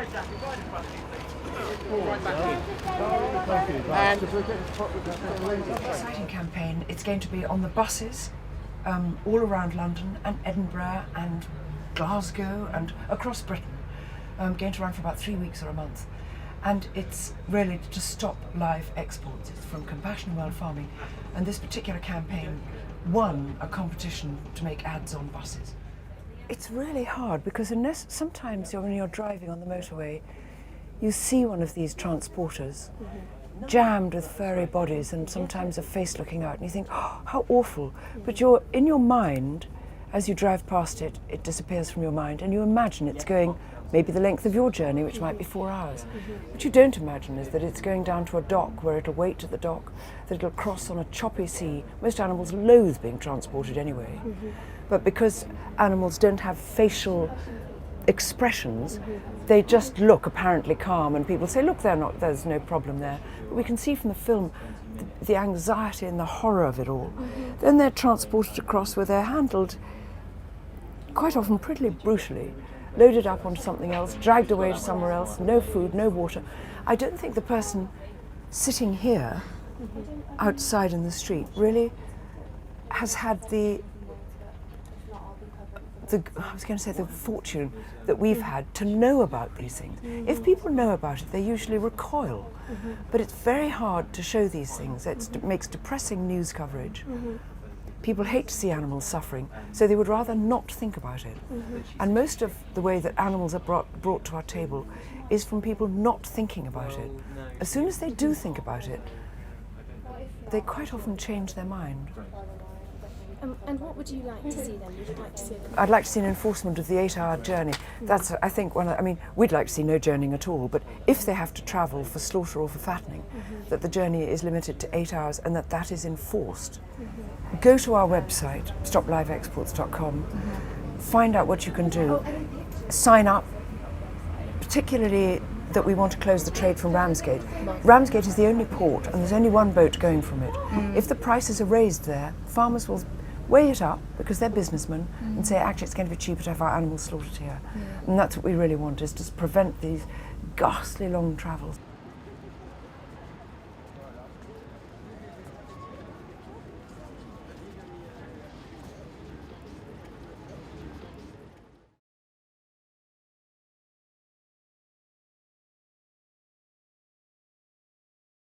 And exciting campaign. It's going to be on the buses all around London and Edinburgh and Glasgow and across Britain. Going to run for about 3 weeks or a month. And it's really to stop live exports. It's from Compassion in World Farming. And this particular campaign won a competition to make ads on buses. It's really hard because sometimes when you're driving on the motorway, you see one of these transporters jammed with furry bodies and sometimes a face looking out, and you think, oh, how awful. But in your mind, as you drive past it, it disappears from your mind, and you imagine it's going maybe the length of your journey, which might be 4 hours. What you don't imagine is that it's going down to a dock where it'll wait at the dock, that it'll cross on a choppy sea. Most animals loathe being transported anyway. But because animals don't have facial expressions, they just look apparently calm, and people say, look, there's no problem there. But we can see from the film the anxiety and the horror of it all. Then they're transported across where they're handled quite often pretty brutally, loaded up onto something else, dragged away to somewhere else, no food, no water. I don't think the person sitting here outside in the street really has had the fortune that we've had to know about these things. If people know about it, they usually recoil. But it's very hard to show these things. It makes depressing news coverage. People hate to see animals suffering, so they would rather not think about it. And most of the way that animals are brought to our table is from people not thinking about it. As soon as they do think about it, they quite often change their mind. And what would you like to see then? Would you like to see I'd like to see an enforcement of the 8-hour journey. That's, I think, we'd like to see no journeying at all, but if they have to travel for slaughter or for fattening, that the journey is limited to 8 hours and that is enforced. Go to our website, stopliveexports.com, find out what you can do, sign up, particularly that we want to close the trade from Ramsgate. Ramsgate is the only port and there's only one boat going from it. If the prices are raised there, farmers will weigh it up because they're businessmen and say, actually it's going to be cheaper to have our animals slaughtered here. And that's what we really want, is to prevent these ghastly long travels.